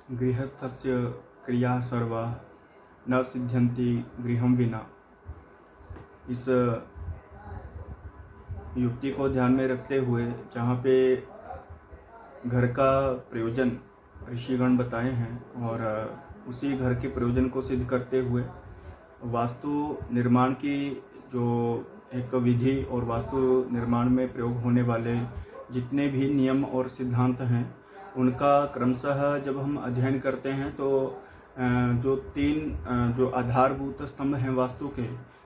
गृहस्थस्य क्रिया सर्वा न सिद्ध्यन्ति गृहं विना। इस युक्ति को ध्यान में रखते हुए जहाँ पे घर का प्रयोजन ऋषिगण बताए हैं और उसी घर के प्रयोजन को सिद्ध करते हुए वास्तु निर्माण की जो एक विधि और वास्तु निर्माण में प्रयोग होने वाले जितने भी नियम और सिद्धांत हैं उनका क्रमशः जब हम अध्ययन करते हैं तो जो तीन जो आधारभूत स्तंभ हैं वास्तु के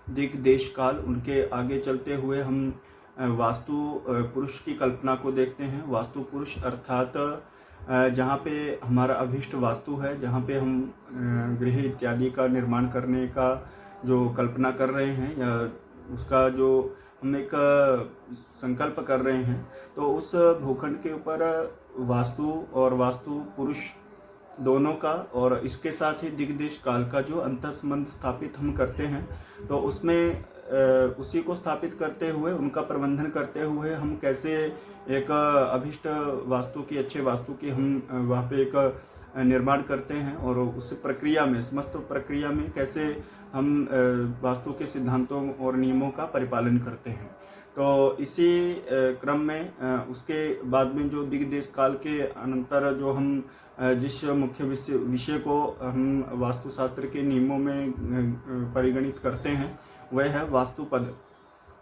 दिक् देश काल, उनके आगे चलते हुए हम वास्तु पुरुष की कल्पना को देखते हैं। वास्तु पुरुष अर्थात जहाँ पे हमारा अभीष्ट वास्तु है, जहाँ पे हम गृह इत्यादि का निर्माण करने का जो कल्पना कर रहे हैं या उसका जो हम एक संकल्प कर रहे हैं, तो उस भूखंड के ऊपर वास्तु और वास्तु पुरुष दोनों का और इसके साथ ही दिग्देश काल का जो अंतर्संबंध स्थापित हम करते हैं, तो उसमें उसी को स्थापित करते हुए उनका प्रबंधन करते हुए हम कैसे एक अभिष्ट वास्तु की, अच्छे वास्तु की हम वहाँ पे एक निर्माण करते हैं और उस प्रक्रिया में, समस्त प्रक्रिया में कैसे हम वास्तु के सिद्धांतों और नियमों का परिपालन करते हैं। तो इसी क्रम में उसके बाद में जो दिग्देश काल के अनंतर जो हम जिस मुख्य विषय को हम वास्तुशास्त्र के नियमों में परिगणित करते हैं वह है वास्तुपद।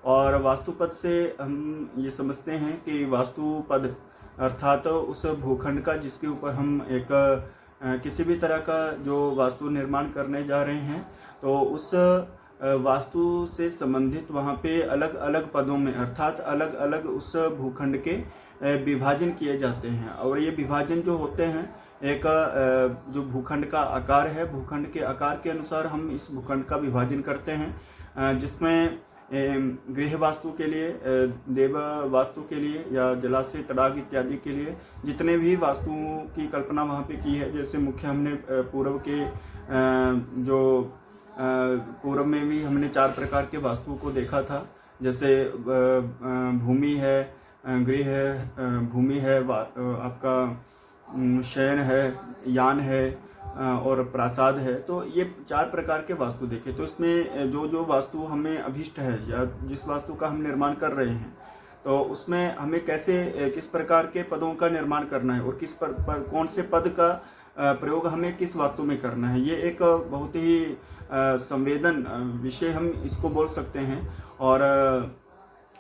और वास्तुपद से हम ये समझते हैं कि वास्तुपद अर्थात उस भूखंड का जिसके ऊपर हम एक किसी भी तरह का जो वास्तु निर्माण करने जा रहे हैं, तो उस वास्तु से संबंधित वहाँ पे अलग अलग पदों में अर्थात अलग अलग उस भूखंड के विभाजन किए जाते हैं। और ये विभाजन जो होते हैं, एक जो भूखंड का आकार है, भूखंड के आकार के अनुसार हम इस भूखंड का विभाजन करते हैं, जिसमें गृह वास्तु के लिए, देव वास्तु के लिए या जलाशय तड़ाग इत्यादि के लिए जितने भी वास्तुओं की कल्पना वहाँ पे की है। जैसे मुख्य हमने पूर्व के जो पूर्व में भी हमने 4 प्रकार के वास्तुओं को देखा था। जैसे भूमि है, गृह है, भूमि है, आपका शयन है, यान है और प्रासाद है। तो ये 4 प्रकार के वास्तु देखे। तो इसमें जो जो वास्तु हमें अभीष्ट है या जिस वास्तु का हम निर्माण कर रहे हैं, तो उसमें हमें कैसे किस प्रकार के पदों का निर्माण करना है और किस कौन से पद का प्रयोग हमें किस वास्तु में करना है, ये एक बहुत ही संवेदन विषय हम इसको बोल सकते हैं। और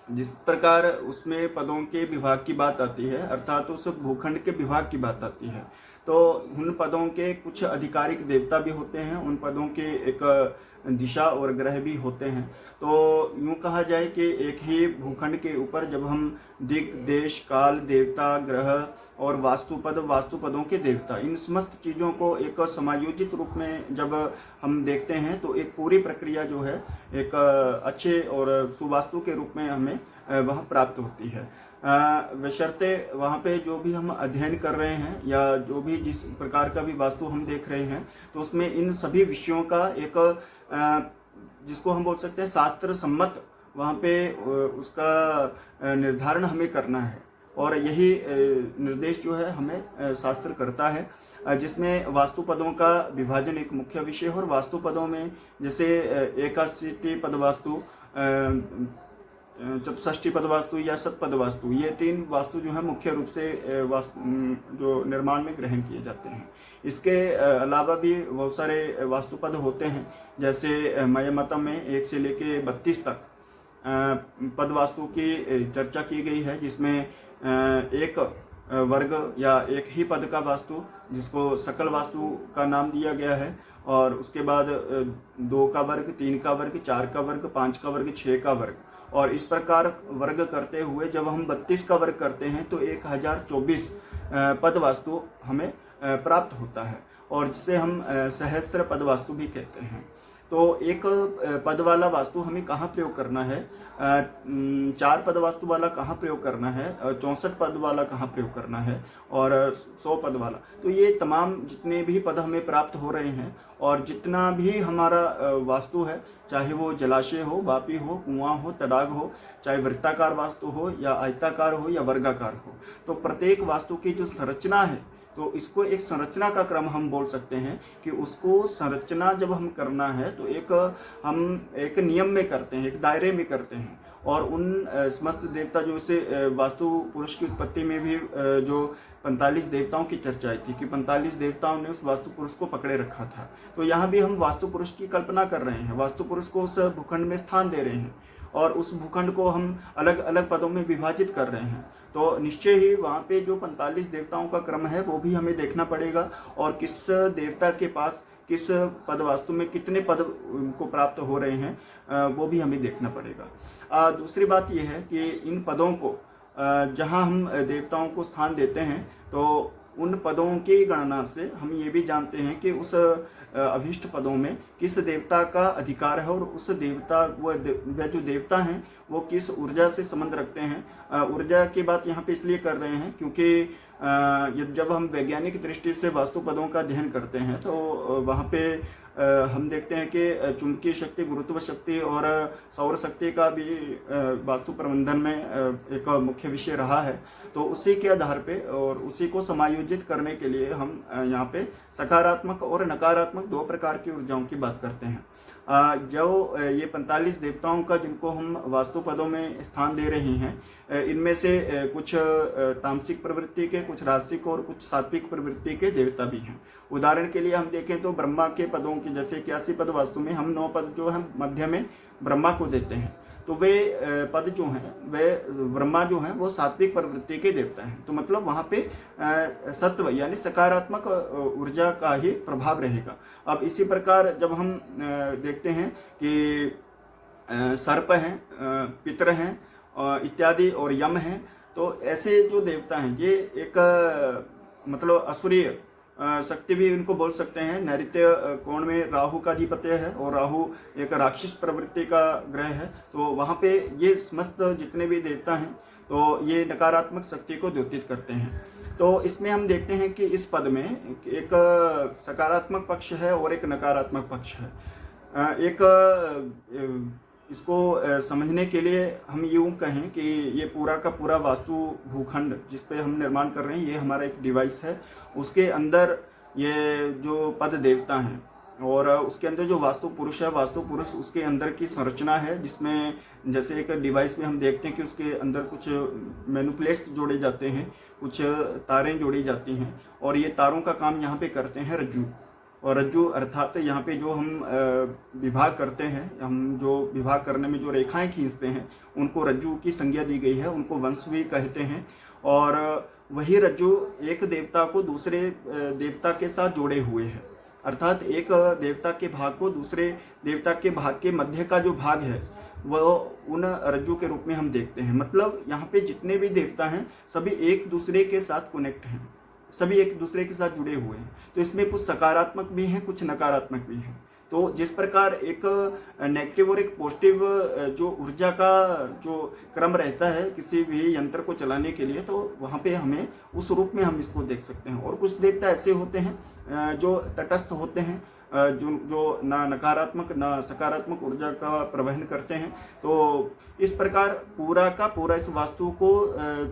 जिस प्रकार उसमें पदों के विभाग की बात आती है, अर्थात उस भूखंड के विभाग की बात आती है, तो उन पदों के कुछ आधिकारिक देवता भी होते हैं, उन पदों के एक दिशा और ग्रह भी होते हैं। तो यूँ कहा जाए कि एक ही भूखंड के ऊपर जब हम दिक् देश काल, देवता, ग्रह और वास्तुपदों के देवता, इन समस्त चीज़ों को एक समायोजित रूप में जब हम देखते हैं, तो एक पूरी प्रक्रिया जो है एक अच्छे और सुवास्तु के रूप में हमें वह प्राप्त होती है। बशर्ते वहाँ पे जो भी हम अध्ययन कर रहे हैं या जो भी जिस प्रकार का भी वास्तु हम देख रहे हैं, तो उसमें इन सभी विषयों का एक जिसको हम बोल सकते हैं शास्त्र सम्मत वहाँ पे उसका निर्धारण हमें करना है। और यही निर्देश जो है हमें शास्त्र करता है, जिसमें वास्तु पदों का विभाजन एक मुख्य विषय है। और वास्तु पदों में जैसे एकादशी पद वास्तु, चतुष्षष्ठी पद वास्तु या शतपद वास्तु, ये 3 वास्तु जो है मुख्य रूप से जो निर्माण में ग्रहण किए जाते हैं। इसके अलावा भी बहुत सारे वास्तुपद होते हैं। जैसे मयमतम में 1 से लेके 32 तक पद वास्तु की चर्चा की गई है, जिसमें एक वर्ग या एक ही पद का वास्तु जिसको सकल वास्तु का नाम दिया गया है, और उसके बाद 2 का वर्ग, 3 का वर्ग, 4 का वर्ग, 5 का वर्ग, 6 का वर्ग, और इस प्रकार वर्ग करते हुए जब हम 32 का वर्ग करते हैं तो 1024 पद वास्तु हमें प्राप्त होता है, और जिसे हम सहस्त्र पद वास्तु भी कहते हैं। तो एक पद वाला वास्तु हमें कहाँ प्रयोग करना है, 4 पद वास्तु वाला कहाँ प्रयोग करना है, 64 पद वाला कहाँ प्रयोग करना है, और 100 पद वाला। तो ये तमाम जितने भी पद हमें प्राप्त हो रहे हैं और जितना भी हमारा वास्तु है, चाहे वो जलाशय हो, वापी हो, कुआं हो, तड़ाग हो, चाहे वृत्ताकार वास्तु हो या आयताकार हो या वर्गाकार हो, तो प्रत्येक वास्तु की जो संरचना है तो इसको एक संरचना का क्रम हम बोल सकते हैं कि उसको संरचना जब हम करना है तो हम एक नियम में करते हैं, एक दायरे में करते हैं। और उन समस्त देवता जो इसे वास्तु पुरुष की उत्पत्ति में भी जो 45 देवताओं की चर्चा आई थी कि 45 देवताओं ने उस वास्तु पुरुष को पकड़े रखा था। तो यहाँ भी हम वास्तु पुरुष की कल्पना कर रहे हैं, वास्तु पुरुष को उस भूखंड में स्थान दे रहे हैं और उस भूखंड को हम अलग अलग पदों में विभाजित कर रहे हैं। तो निश्चय ही वहाँ पे जो 45 देवताओं का क्रम है वो भी हमें देखना पड़ेगा और किस देवता के पास किस पद वास्तु में कितने पद को प्राप्त हो रहे हैं वो भी हमें देखना पड़ेगा। दूसरी बात यह है कि इन पदों को जहाँ हम देवताओं को स्थान देते हैं तो उन पदों की गणना से हम ये भी जानते हैं कि उस अभिष्ट पदों में किस देवता का अधिकार है और उस देवता वह जो देवता हैं वो किस ऊर्जा से संबंध रखते हैं। ऊर्जा की बात यहाँ पे इसलिए कर रहे हैं क्योंकि जब हम वैज्ञानिक दृष्टि से वास्तु पदों का अध्ययन करते हैं तो वहाँ पे हम देखते हैं कि चुंबकीय शक्ति, गुरुत्व शक्ति और सौर शक्ति का भी वास्तु प्रबंधन में एक मुख्य विषय रहा है। तो उसी के आधार पे और उसी को समायोजित करने के लिए हम यहाँ पे सकारात्मक और नकारात्मक दो प्रकार की ऊर्जाओं की बात करते हैं। जो ये 45 देवताओं का जिनको हम वास्तु पदों में स्थान दे रहे हैं, इनमें से कुछ तामसिक प्रवृत्ति के, कुछ राजसिक और कुछ सात्विक प्रवृत्ति के देवता भी हैं। उदाहरण के लिए हम देखें तो ब्रह्मा के पदों की जैसे 81 पद वास्तु में हम 9 पद जो हम मध्य में ब्रह्मा को देते हैं। तो वे पद जो हैं वे ब्रह्मा जो हैं वो सात्विक प्रवृत्ति के देवता हैं। तो मतलब वहाँ पे सत्व यानी सकारात्मक ऊर्जा का ही प्रभाव रहेगा। अब इसी प्रकार जब हम देखते हैं कि सर्प हैं, पितर हैं इत्यादि और यम हैं, तो ऐसे जो देवता हैं ये एक मतलब असुरीय शक्ति भी इनको बोल सकते हैं। नैऋत्य कोण में राहु का अधिपत्य है और राहु एक राक्षस प्रवृत्ति का ग्रह है। तो वहाँ पे ये समस्त जितने भी देवता हैं तो ये नकारात्मक शक्ति को द्योतित करते हैं। तो इसमें हम देखते हैं कि इस पद में एक सकारात्मक पक्ष है और एक नकारात्मक पक्ष है। इसको समझने के लिए हम यूँ कहें कि ये पूरा का पूरा वास्तु भूखंड जिस पे हम निर्माण कर रहे हैं ये हमारा एक डिवाइस है। उसके अंदर ये जो पद देवता हैं और उसके अंदर जो वास्तु पुरुष है, वास्तु पुरुष उसके अंदर की संरचना है जिसमें जैसे एक डिवाइस में हम देखते हैं कि उसके अंदर कुछ मैनिपुलेट्स जोड़े जाते हैं, कुछ तारें जोड़ी जाती हैं और ये तारों का काम यहाँ पे करते हैं रज्जू। और रज्जु अर्थात यहाँ पे जो हम विभाग करते हैं, हम जो विभाग करने में जो रेखाएं खींचते हैं उनको रज्जु की संज्ञा दी गई है, उनको वंश भी कहते हैं। और वही रज्जु एक देवता को दूसरे देवता के साथ जोड़े हुए है, अर्थात एक देवता के भाग को दूसरे देवता के भाग के मध्य का जो भाग है वो उन रज्जु के रूप में हम देखते हैं। मतलब यहाँ पे जितने भी देवता हैं सभी एक दूसरे के साथ कनेक्ट हैं, सभी एक दूसरे के साथ जुड़े हुए हैं। तो इसमें कुछ सकारात्मक भी हैं, कुछ नकारात्मक भी हैं। तो जिस प्रकार एक नेगेटिव और एक पॉजिटिव जो ऊर्जा का जो क्रम रहता है किसी भी यंत्र को चलाने के लिए, तो वहाँ पे हमें उस रूप में हम इसको देख सकते हैं। और कुछ देवता ऐसे होते हैं जो तटस्थ होते हैं, जो ना नकारात्मक ना सकारात्मक ऊर्जा का प्रवहन करते हैं। तो इस प्रकार पूरा का पूरा इस वास्तु को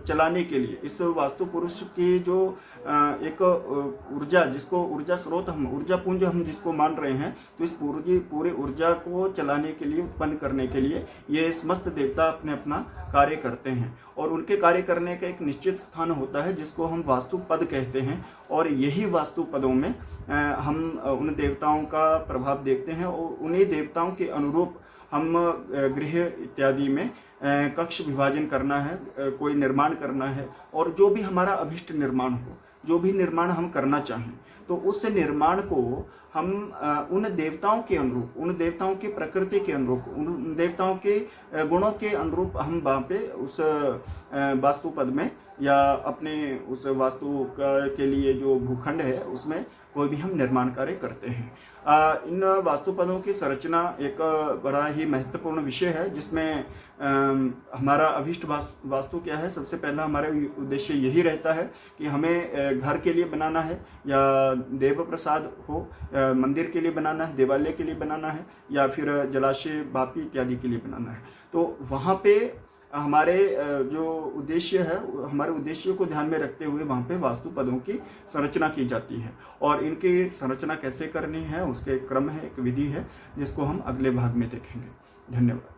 चलाने के लिए इस वास्तु पुरुष की जो एक ऊर्जा, जिसको ऊर्जा स्रोत हम ऊर्जा पुंज हम जिसको मान रहे हैं, तो इस पूरी ऊर्जा को चलाने के लिए, उत्पन्न करने के लिए ये समस्त देवता अपने अपना कार्य करते हैं। और उनके कार्य करने का एक निश्चित स्थान होता है जिसको हम वास्तु पद कहते हैं। और यही वास्तु पदों में हम उन देवताओं का प्रभाव देखते हैं और उन्हीं देवताओं के अनुरूप हम गृह इत्यादि में कक्ष विभाजन करना है, कोई निर्माण करना है। और जो भी हमारा अभिष्ट निर्माण हो, जो भी निर्माण हम करना चाहें, तो उस निर्माण को हम उन देवताओं के अनुरूप, उन देवताओं की प्रकृति के अनुरूप, उन देवताओं के गुणों के अनुरूप हम वहाँ पे उस वास्तु पद में या अपने उस वास्तु के लिए जो भूखंड है उसमें कोई भी हम निर्माण कार्य करते हैं। इन वास्तु पदों की संरचना एक बड़ा ही महत्वपूर्ण विषय है जिसमें हमारा अभिष्ट वास्तु क्या है। सबसे पहला हमारा उद्देश्य यही रहता है कि हमें घर के लिए बनाना है या देव प्रसाद हो, मंदिर के लिए बनाना है, देवालय के लिए बनाना है या फिर जलाशय, बापी इत्यादि के लिए बनाना है। तो वहाँ पे हमारे जो उद्देश्य है, हमारे उद्देश्य को ध्यान में रखते हुए वहाँ पे वास्तु पदों की संरचना की जाती है। और इनकी संरचना कैसे करनी है उसके एक क्रम है, एक विधि है, जिसको हम अगले भाग में देखेंगे। धन्यवाद।